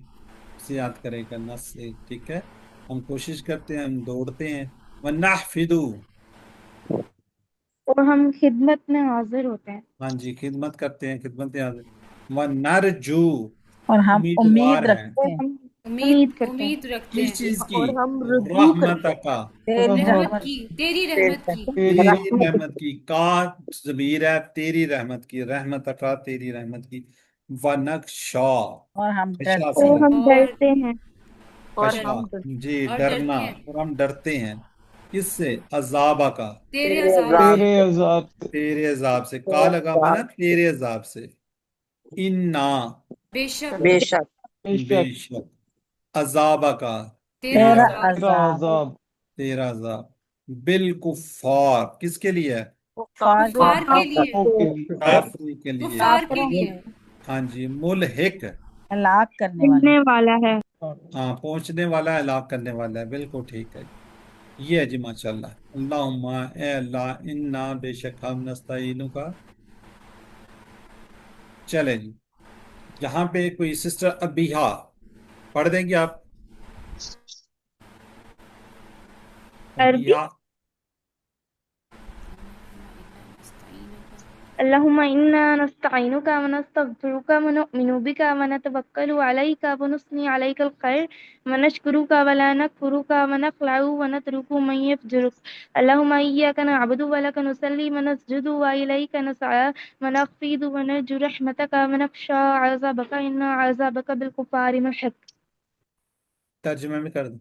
से याद करेगा, नस से, ठीक है। हम कोशिश करते हैं, हम दौड़ते हैं। व नहफिदु, और हम खिदमत में हाजिर होते हैं। हाँ जी, खिदमत करते हैं, खिदमत याद। व नरजू, और हम उम्मीदवार उम्मीद हैं, रखते और हैं हम उम्मीद उम्मीद करते हैं उम्मीद रखते किस हैं। चीज की? और हम रुजू रहमत करते हैं। का, तेरी रहमत रहमत रहमत। की, तेरी रहमत की। तेरी। तेरी रहमत की, का ज़मीर है, तेरी रहमत की, रहमत का, तेरी रहमत की। व नक्शा, और हम खशा डरते से और हैं। हम और डरते हैं। और खशा, हम जी, और डरना, डरते हैं और हम डरते हैं, किससे? अजाबा का, तेरे अजाब से। तेरे अजाब से। तेरे अजाब से, का लगा हुआ है ना, तेरे अजाब से। इन्ना, बेशक बेशक बेशक बेशक, अजाबा का, तेरा तेरा तेरा, अजाब तेरा अजाब अजाब तेरा अजाब। बिलकुफार, किसके लिए है? कुफार के कुफार के लिए। लिए। काफिरों के लिए। काफिर के लिए। कुफार के काफिरों लिए। के हाँ जी, मुलहिक, हलाक करने वाला। मिलने वाला है। हाँ, पहुंचने वाला है, हलाक करने वाला है, बिल्कुल ठीक है। ये है जी, माशाल्लाह। अल्लाहुम्मा, ए अल्लाह, इन्ना, बेशक हम, नस्तईनु का। चले जी, यहाँ पे कोई सिस्टर अबिहा पढ़ देंगे आप? अरबी। अबिहा, अल्लाहुम्मा इन्ना नस्तईनुका व नस्तगफिरुका व नुअमिनु बिका व नतवक्कलु अलैका व नुस्नी अलैकल खैर व नशकुरुका व ला नकफुरुका व नखलउ व नतरुकु मन यफजुरुक। अल्लाहुम्मा इय्याका नअबुदु व लका नुसल्ली व नसजुदु व इलैका नसअ व नख़फ़िदु व नरजु रहमतका व नख़शा अज़ाबका इन्ना अज़ाबका बिलकुफ़ारि मुल्हिक़। तर्जुमा में कर दो।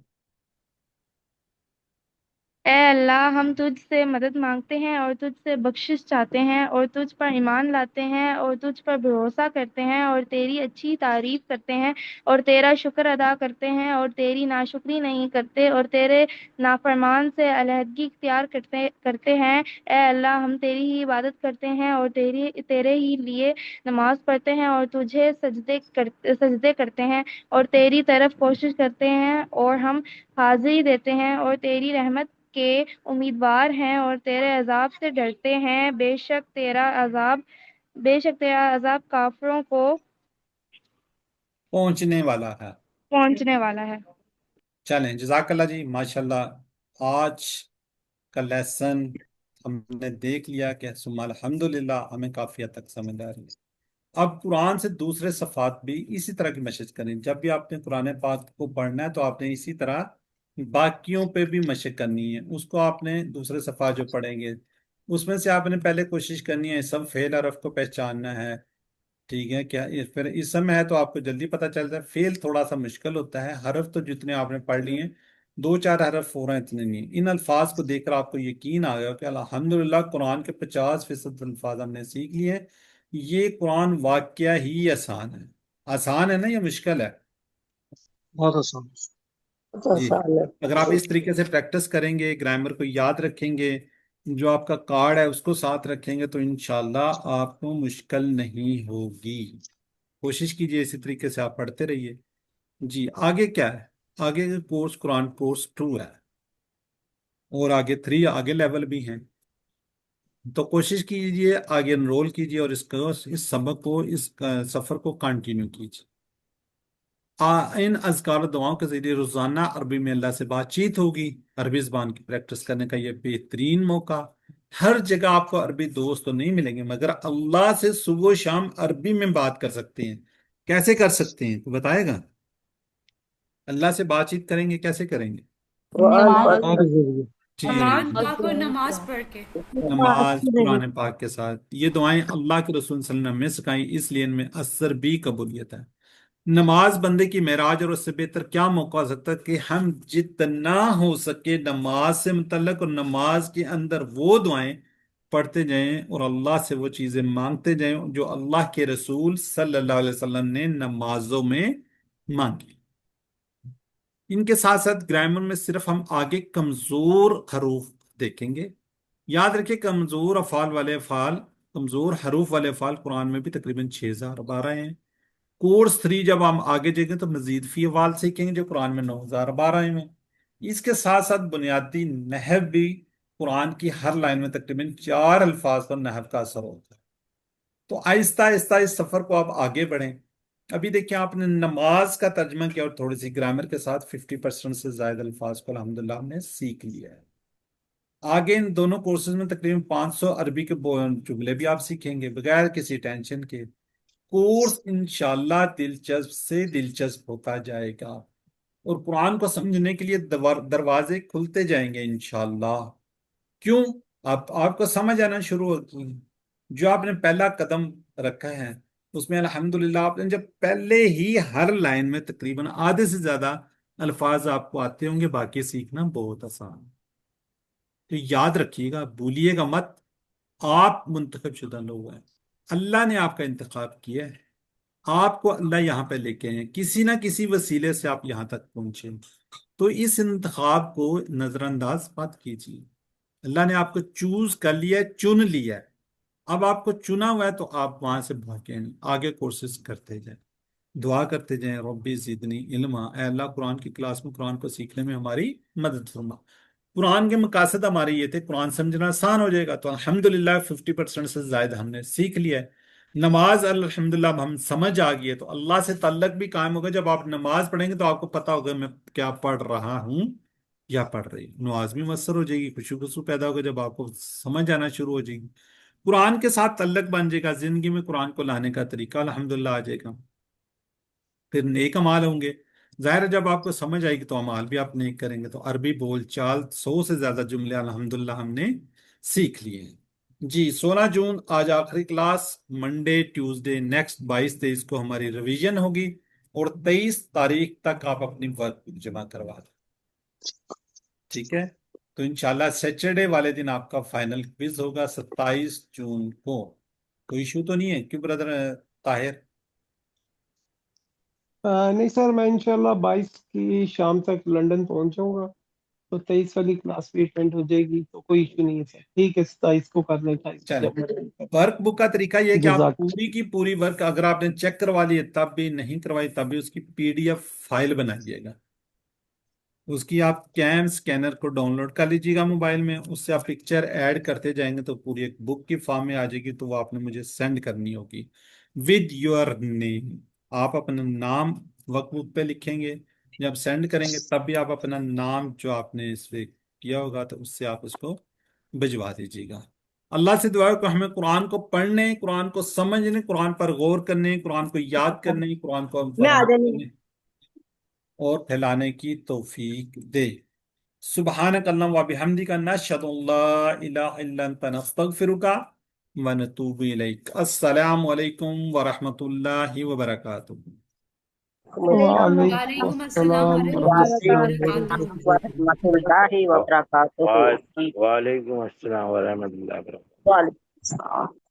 ए اللہ ہم تجھ سے مدد مانگتے ہیں اور تجھ سے بخشش چاہتے ہیں اور تجھ پر ایمان لاتے ہیں اور تجھ پر بھروسہ کرتے ہیں اور تیری اچھی تعریف کرتے ہیں اور تیرا شکر ادا کرتے ہیں اور تیری ناشکری نہیں کرتے اور تیرے نافرمان سے علیحدگی اختیار کرتے ہیں۔ اے اللہ ہم تیری ہی عبادت کرتے ہیں اور تیرے ہی لیے نماز پڑھتے ہیں اور تجھے سجدے کرتے ہیں اور تیری طرف کوشش کرتے ہیں اور ہم حاضری دیتے ہیں اور تیری رحمت کے امیدوار ہیں اور تیرے عذاب سے ڈرتے ہیں۔ بے شک تیرا عذاب کافروں کو پہنچنے والا ہے۔ پہنچنے والا ہے۔ چلیں، جزاک اللہ جی، ماشاءاللہ آج کا لیسن ہم نے دیکھ لیا کہ ثم الحمدللہ ہمیں کافی حد تک سمجھ آ رہی ہے۔ اب قرآن سے دوسرے صفحات بھی اسی طرح کی مشق کریں۔ جب بھی آپ نے قرآن پاک کو پڑھنا ہے تو آپ نے اسی طرح باقیوں پہ بھی مشق کرنی ہے۔ اس کو آپ نے دوسرے صفحات جو پڑھیں گے اس میں سے آپ نے پہلے کوشش کرنی ہے اسم فعل حرف کو پہچاننا ہے، ٹھیک ہے کیا؟ پھر اسم ہے تو آپ کو جلدی پتہ چلتا ہے، فعل تھوڑا سا مشکل ہوتا ہے، حرف تو جتنے آپ نے پڑھ لیے ہیں، 2-4 حرف ہو رہے ہیں، اتنے نہیں۔ ان الفاظ کو دیکھ کر آپ کو یقین آ گیا کہ الحمدللہ قرآن کے 50% الفاظ ہم نے سیکھ لیے ہیں۔ یہ قرآن واقعہ ہی آسان ہے۔ آسان ہے نا یا مشکل ہے؟ بہت آسان۔ جی، اگر آپ اس طریقے سے پریکٹس کریں گے، گرامر کو یاد رکھیں گے، جو آپ کا کارڈ ہے اس کو ساتھ رکھیں گے، تو انشاءاللہ آپ کو مشکل نہیں ہوگی۔ کوشش کیجئے اسی طریقے سے آپ پڑھتے رہیے۔ جی، آگے کیا ہے؟ آگے کورس قرآن کورس 2 ہے اور آگے 3 آگے لیول بھی ہیں، تو کوشش کیجئے آگے انرول کیجئے اور اس سبق کو، اس سفر کو کنٹینیو کیجئے۔ ان اذکار و دعاؤں کے ذریعے روزانہ عربی میں اللہ سے بات چیت ہوگی۔ عربی زبان کی پریکٹس کرنے کا یہ بہترین موقع۔ ہر جگہ آپ کو عربی دوست تو نہیں ملیں گے، مگر اللہ سے صبح و شام عربی میں بات کر سکتے ہیں۔ کیسے کر سکتے ہیں تو بتائے گا؟ اللہ سے بات چیت کریں گے، کیسے کریں گے؟ قرآن کے ذریعے۔ جی، قرآن پاک اور نماز پڑھ کے۔ نماز قرآن پاک کے ساتھ۔ یہ دعائیں اللہ کے رسول صلی اللہ علیہ وسلم نے سکھائیں، اس لیے ان میں اثر بھی قبولیت ہے۔ نماز بندے کی معراج، اور اس سے بہتر کیا موقع ہو سکتا ہے کہ ہم جتنا ہو سکے نماز سے متعلق اور نماز کے اندر وہ دعائیں پڑھتے جائیں اور اللہ سے وہ چیزیں مانگتے جائیں جو اللہ کے رسول صلی اللہ علیہ وسلم نے نمازوں میں مانگی۔ ان کے ساتھ ساتھ گرامر میں صرف ہم آگے کمزور حروف دیکھیں گے۔ یاد رکھیں کمزور کمزور حروف والے افعال قرآن میں بھی تقریباً 6012 ہیں۔ کورس 3 جب ہم آگے جائیں گے تو مزید فی افعال سیکھیں گے جو قرآن میں 9012 ہیں۔ اس کے ساتھ ساتھ بنیادی نحو بھی، قرآن کی ہر لائن میں تقریباً 4 الفاظ پر نحو کا اثر ہوتا ہے۔ تو آہستہ آہستہ اس سفر کو آپ آگے بڑھیں۔ ابھی دیکھیں آپ نے نماز کا ترجمہ کیا اور تھوڑی سی گرامر کے ساتھ 50% سے زائد الفاظ کو الحمدللہ ہم نے سیکھ لیا ہے۔ آگے ان دونوں کورسز میں تقریباً 500 عربی کے جملے بھی آپ سیکھیں گے بغیر کسی ٹینشن کے۔ کورس انشاءاللہ دلچسپ سے دلچسپ ہوتا جائے گا اور قرآن کو سمجھنے کے لیے دروازے کھلتے جائیں گے انشاءاللہ۔ کیوں؟ آپ کو سمجھ آنا شروع ہوتی ہے۔ جو آپ نے پہلا قدم رکھا ہے اس میں الحمدللہ آپ نے جب پہلے ہی ہر لائن میں تقریباً آدھے سے زیادہ الفاظ آپ کو آتے ہوں گے، باقی سیکھنا بہت آسان ہے۔ تو یاد رکھیے گا، بھولیے گا مت، آپ منتخب شدہ لوگ ہیں، اللہ نے آپ کا انتخاب کیا ہے، آپ کو اللہ یہاں پہ لے کے آئے ہیں، کسی نہ کسی وسیلے سے آپ یہاں تک پہنچے، تو اس انتخاب کو نظر انداز مت کیجیے۔ اللہ نے آپ کو چوز کر لیا ہے، چن لیا ہے، اب آپ کو چنا ہوا ہے تو آپ وہاں سے بھاگیں، آگے کورسز کرتے جائیں، دعا کرتے جائیں ربی زدنی علما، اے اللہ قرآن کی کلاس میں قرآن کو سیکھنے میں ہماری مدد فرما۔ قرآن کے مقاصد ہمارے یہ تھے قرآن سمجھنا آسان ہو جائے گا، تو الحمدللہ 50% سے زائد ہم نے سیکھ لیا ہے۔ نماز الحمدللہ ہم سمجھ آ گئی ہے تو اللہ سے تعلق بھی قائم ہوگا۔ جب آپ نماز پڑھیں گے تو آپ کو پتہ ہوگا میں کیا پڑھ رہا ہوں یا پڑھ رہی ہوں، نماز بھی مؤثر ہو جائے گی، خوشو خصو پیدا ہوگا جب آپ کو سمجھ آنا شروع ہو جائے گی، قرآن کے ساتھ تعلق بن جائے گا، زندگی میں قرآن کو لانے کا طریقہ الحمدللہ آ جائے گا، پھر نیک اعمال ہوں گے۔ ظاہر ہے جب آپ کو سمجھ آئے گی تو اعمال بھی آپ نیک کریں گے۔ تو عربی بول چال 100 سے زیادہ جملے الحمدللہ ہم نے سیکھ لیے ہیں۔ جی، 16 جون آج آخری کلاس، منڈے ٹیوزڈے نیکسٹ 22-23 کو ہماری ریویژن ہوگی اور 23 تاریخ تک آپ اپنی ورک بک جمع کروا دیں، ٹھیک ہے؟ تو انشاءاللہ سیچرڈے والے دن آپ کا فائنل کوئز ہوگا 27 جون کو. کوئی ایشو تو نہیں ہے کیوں بردر طاہر؟ نہیں سر، میں انشاءاللہ 22 کی شام تک لندن پہنچ جاؤں گا، تو 23 والی کلاس بھی اٹینڈ ہو جائے گی، تو کوئی ایشو نہیں ہے سر. ٹھیک ہے، 27 کو کر لیں. چلیں، ورک بک کا طریقہ یہ ہے کہ آپ جزاک پوری کی پوری ورک اگر آپ نے چیک کروا لی ہے تب بھی، نہیں کروائی تب بھی، اس کی PDF فائل بنائیے گا. اس کی آپ کیم سکینر کو ڈاؤن لوڈ کر لیجیے گا موبائل میں، اس سے آپ پکچر ایڈ کرتے جائیں گے تو پوری ایک بک کی فارم میں آ جائے گی. تو وہ آپ نے مجھے سینڈ کرنی ہوگی ود یور نیم. آپ اپنا نام ورک بک پہ لکھیں گے، جب سینڈ کریں گے تب بھی آپ اپنا نام جو آپ نے اس پہ کیا ہوگا تو اس سے آپ اس کو بھجوا دیجیے گا. اللہ سے دعا ہے کہ ہمیں قرآن کو پڑھنے، قرآن کو سمجھنے، قرآن پر غور کرنے، قرآن کو یاد کرنے، قرآن کو میں آ فراموش جانی کرنے اور پھیلانے کی توفیق دے. سبحانک اللہم و بحمدک نشہد ان لا الہ الا انت نستغفرک و نتوب الیک. السلام علیکم ورحمۃ اللہ وبرکاتہ. وعلیکم وعلیکم السلام السلام ورحمۃ ورحمۃ اللہ اللہ وبرکاتہ. ورحمۃ اللہ وبرکاتہ. وعلیکم السلام ورحمۃ اللہ وبرکاتہ. وعلیکم السلام.